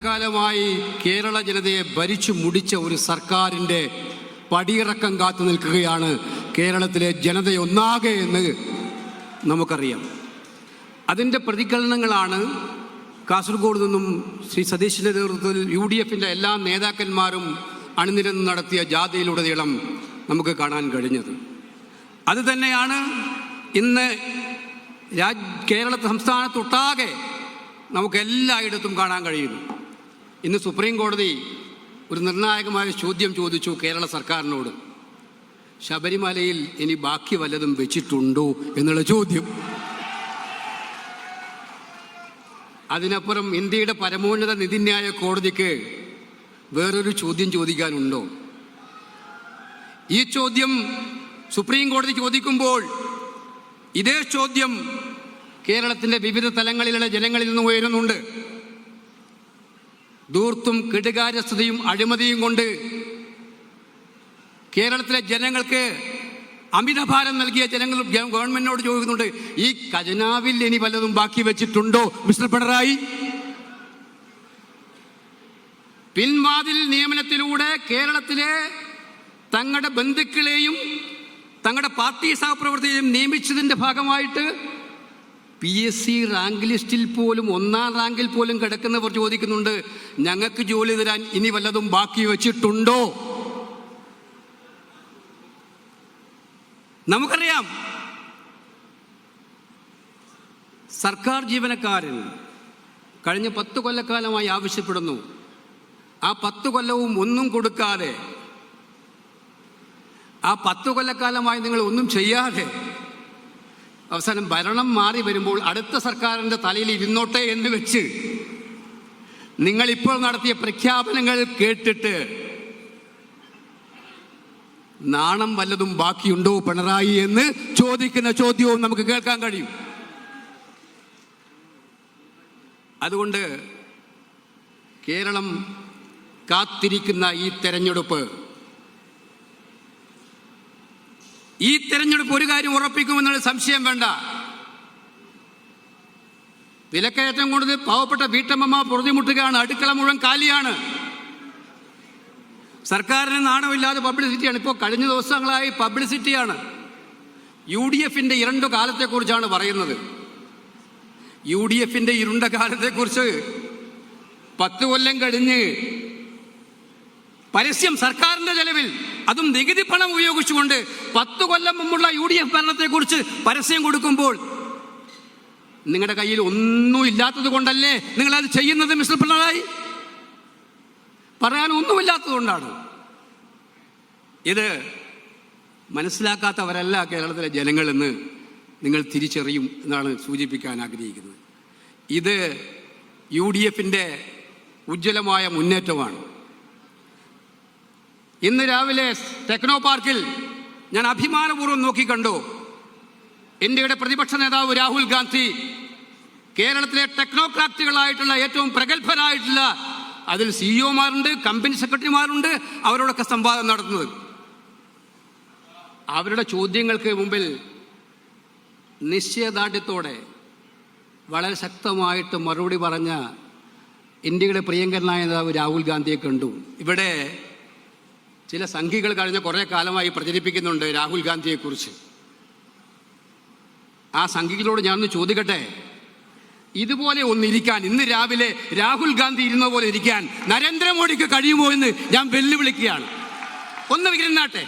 കാലമായി കേരള ജനതയെ ഭരിച്ചു മുടിച്ച ഒരു സർക്കാരിൻ്റെ പടിയിറക്കം കാത്തു നിൽക്കുകയാണ് കേരളത്തിലെ ജനതയൊന്നാകെ എന്ന് നമുക്കറിയാം. അതിൻ്റെ പ്രതികരണങ്ങളാണ് കാസർഗോഡ് നിന്നും ശ്രീ സതീശിൻ്റെ നേതൃത്വത്തിൽ UDFൻ്റെ എല്ലാ നേതാക്കന്മാരും അണിനിരന്ന് നടത്തിയ ജാഥയിലുടനീളം നമുക്ക് കാണാൻ കഴിഞ്ഞത്. അതുതന്നെയാണ് ഇന്ന് കേരള സംസ്ഥാനത്തൊട്ടാകെ നമുക്ക് എല്ലായിടത്തും കാണാൻ കഴിയുന്നു. ഇന്ന് സുപ്രീം കോടതി ഒരു നിർണായകമായ ചോദ്യം ചോദിച്ചു കേരള സർക്കാരിനോട്. ശബരിമലയിൽ ഇനി ബാക്കി വല്ലതും വെച്ചിട്ടുണ്ടോ എന്നുള്ള ചോദ്യം. അതിനപ്പുറം ഇന്ത്യയുടെ പരമോന്നത നീതിന്യായ കോടതിക്ക് വേറൊരു ചോദ്യം ചോദിക്കാനുണ്ടോ? ഈ ചോദ്യം സുപ്രീം കോടതി ചോദിക്കുമ്പോൾ ഇതേ ചോദ്യം കേരളത്തിൻ്റെ വിവിധ തലങ്ങളിലുള്ള ജനങ്ങളിൽ നിന്ന് ഉയരുന്നുണ്ട്. ധൂർത്തും കെടുകാര്യസ്ഥതയും അഴിമതിയും കൊണ്ട് കേരളത്തിലെ ജനങ്ങൾക്ക് അമിതഭാരം നൽകിയ ജനങ്ങൾ ഗവൺമെന്റിനോട് ചോദിക്കുന്നുണ്ട്, ഈ ഖജനാവിൽ ഇനി വല്ലതും ബാക്കി വെച്ചിട്ടുണ്ടോ മിസ്റ്റർ പിണറായി? പിൻവാതിൽ നിയമനത്തിലൂടെ കേരളത്തിലെ തങ്ങളുടെ ബന്ധുക്കളെയും തങ്ങളുടെ പാർട്ടി സഹപ്രവർത്തകരെയും നിയമിച്ചതിൻ്റെ ഭാഗമായിട്ട് PSC റാങ്ക് ലിസ്റ്റിൽ പോലും 1-ാം റാങ്കിൽ പോലും കിടക്കുന്നവർ ചോദിക്കുന്നുണ്ട്, ഞങ്ങൾക്ക് ജോലി തരാൻ ഇനി വല്ലതും ബാക്കി വെച്ചിട്ടുണ്ടോ? നമുക്കറിയാം, സർക്കാർ ജീവനക്കാരൻ കഴിഞ്ഞ 10 കൊല്ലക്കാലമായി ആവശ്യപ്പെടുന്നു. ആ 10 കൊല്ലവും ഒന്നും കൊടുക്കാതെ, ആ 10 കൊല്ലക്കാലമായി നിങ്ങൾ ഒന്നും ചെയ്യാതെ അവസാനം ഭരണം മാറി വരുമ്പോൾ അടുത്ത സർക്കാരിൻ്റെ തലയിൽ ഇരുന്നോട്ടെ എന്ന് വെച്ച് നിങ്ങളിപ്പോൾ നടത്തിയ പ്രഖ്യാപനങ്ങൾ കേട്ടിട്ട് നാണം വല്ലതും ബാക്കിയുണ്ടോ പിണറായി എന്ന് ചോദിക്കുന്ന ചോദ്യവും നമുക്ക് കേൾക്കാൻ കഴിയും. അതുകൊണ്ട് കേരളം കാത്തിരിക്കുന്ന ഈ തെരഞ്ഞെടുപ്പ് ഒരു കാര്യം ഉറപ്പിക്കുമെന്നുള്ള സംശയം വേണ്ട. വിലക്കയറ്റം കൊണ്ട് പാവപ്പെട്ട വീട്ടമ്മ പൊറുതിമുട്ടുകയാണ്. അടുക്കള മുഴുവൻ കാലിയാണ്. സർക്കാരിന് നാണമില്ലാതെ പബ്ലിസിറ്റിയാണ്. ഇപ്പോൾ കഴിഞ്ഞ ദിവസങ്ങളായി പബ്ലിസിറ്റിയാണ്. UDFൻ്റെ ഇരുണ്ട കാലത്തെക്കുറിച്ചാണ് പറയുന്നത്. UDFൻ്റെ ഇരുണ്ട കാലത്തെക്കുറിച്ച് 10 കൊല്ലം കഴിഞ്ഞ് പരസ്യം സർക്കാരിൻ്റെ ചെലവിൽ, അതും നികുതി പണം ഉപയോഗിച്ചുകൊണ്ട് 10 കൊല്ലം മുമ്പുള്ള UDF ഭരണത്തെക്കുറിച്ച് പരസ്യം കൊടുക്കുമ്പോൾ നിങ്ങളുടെ കയ്യിൽ ഒന്നും ഇല്ലാത്തത് കൊണ്ടല്ലേ നിങ്ങളത് ചെയ്യുന്നത് മിസ്റ്റർ പിണറായി? പറയാൻ ഒന്നുമില്ലാത്തത് കൊണ്ടാണ്. ഇത് മനസ്സിലാക്കാത്തവരല്ല കേരളത്തിലെ ജനങ്ങളെന്ന് നിങ്ങൾ തിരിച്ചറിയും എന്നാണ് സൂചിപ്പിക്കാൻ ആഗ്രഹിക്കുന്നത്. ഇത് UDFൻ്റെ ഉജ്ജ്വലമായ മുന്നേറ്റമാണ്. ഇന്ന് രാവിലെ ടെക്നോ പാർക്കിൽ ഞാൻ അഭിമാനപൂർവ്വം നോക്കിക്കണ്ടു. ഇന്ത്യയുടെ പ്രതിപക്ഷ നേതാവ് രാഹുൽ ഗാന്ധി കേരളത്തിലെ ടെക്നോക്രാറ്റുകളായിട്ടുള്ള ഏറ്റവും പ്രഗത്ഭരായിട്ടുള്ള, അതിൽ CEO-മാരുണ്ട്, കമ്പനി സെക്രട്ടറിമാരുണ്ട്, അവരോടൊക്കെ സംവാദം നടത്തുന്നത്. അവരുടെ ചോദ്യങ്ങൾക്ക് മുമ്പിൽ നിശ്ചയദാർഢ്യത്തോടെ വളരെ ശക്തമായിട്ട് മറുപടി പറഞ്ഞ ഇന്ത്യയുടെ പ്രിയങ്കരനായ നേതാവ് രാഹുൽ ഗാന്ധിയെ കണ്ടു. ഇവിടെ ചില സംഘികൾ കഴിഞ്ഞ കുറേ കാലമായി പ്രചരിപ്പിക്കുന്നുണ്ട് രാഹുൽ ഗാന്ധിയെക്കുറിച്ച്. ആ സംഘികളോട് ഞാനൊന്ന് ചോദിക്കട്ടെ, ഇതുപോലെ ഒന്നിരിക്കാൻ, ഇന്ന് രാവിലെ രാഹുൽ ഗാന്ധി ഇരുന്ന പോലെ ഇരിക്കാൻ നരേന്ദ്രമോദിക്ക് കഴിയുമോ എന്ന് ഞാൻ വെല്ലുവിളിക്കുകയാണ്. ഒന്ന് ഇരുന്നാട്ടെ.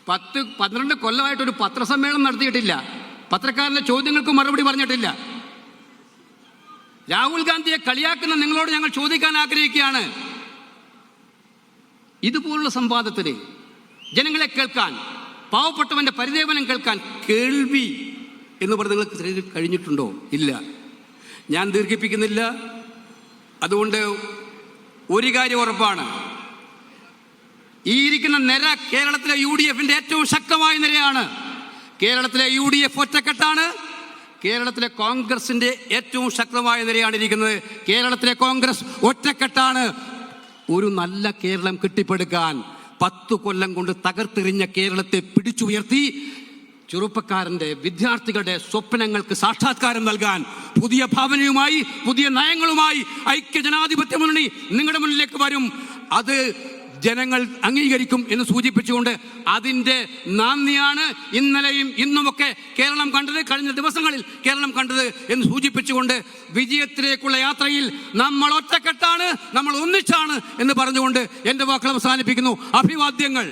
12 കൊല്ലമായിട്ടൊരു പത്രസമ്മേളനം നടത്തിയിട്ടില്ല. പത്രക്കാരൻ്റെ ചോദ്യങ്ങൾക്ക് മറുപടി പറഞ്ഞിട്ടില്ല. രാഹുൽ ഗാന്ധിയെ കളിയാക്കുന്ന നിങ്ങളോട് ഞങ്ങൾ ചോദിക്കാൻ ആഗ്രഹിക്കുകയാണ്, ഇതുപോലുള്ള സംവാദത്തിന് ജനങ്ങളെ കേൾക്കാൻ, പാവപ്പെട്ടവൻ്റെ പരിദേവനം കേൾക്കാൻ കേൾവി എന്ന് പറഞ്ഞ് നിങ്ങൾക്ക് കഴിഞ്ഞിട്ടുണ്ടോ? ഇല്ല. ഞാൻ ദീർഘിപ്പിക്കുന്നില്ല. അതുകൊണ്ട് ഒരു കാര്യം ഉറപ്പാണ്, ഈ ഇരിക്കുന്ന നിര കേരളത്തിലെ UDFൻ്റെ ഏറ്റവും ശക്തമായ നിരയാണ്. കേരളത്തിലെ UDF ഒറ്റക്കെട്ടാണ്. കേരളത്തിലെ കോൺഗ്രസിൻ്റെ ഏറ്റവും ശക്തമായ നിരയാണ് ഇരിക്കുന്നത്. കേരളത്തിലെ കോൺഗ്രസ് ഒറ്റക്കെട്ടാണ്. ഒരു നല്ല കേരളം കെട്ടിപ്പടുക്കാൻ 10 കൊല്ലം കൊണ്ട് തകർത്തെറിഞ്ഞ കേരളത്തെ പിടിച്ചുയർത്തി ചെറുപ്പക്കാരൻ്റെ, വിദ്യാർത്ഥികളുടെ സ്വപ്നങ്ങൾക്ക് സാക്ഷാത്കാരം നൽകാൻ പുതിയ ഭാവനയുമായി, പുതിയ നയങ്ങളുമായി ഐക്യജനാധിപത്യ മുന്നണി നിങ്ങളുടെ മുന്നിലേക്ക് വരും. അത് ജനങ്ങൾ അംഗീകരിക്കും എന്ന് സൂചിപ്പിച്ചുകൊണ്ട് അതിൻ്റെ നന്ദിയാണ് ഇന്നലെയും ഇന്നുമൊക്കെ കേരളം കണ്ടത്, കഴിഞ്ഞ ദിവസങ്ങളിൽ കേരളം കണ്ടത് എന്ന് സൂചിപ്പിച്ചുകൊണ്ട് വിജയത്തിലേക്കുള്ള യാത്രയിൽ നമ്മൾ ഒറ്റക്കെട്ടാണ്, നമ്മൾ ഒന്നിച്ചാണ് എന്ന് പറഞ്ഞുകൊണ്ട് എൻ്റെ വാക്കുകൾ അവസാനിപ്പിക്കുന്നു. അഭിവാദ്യങ്ങൾ.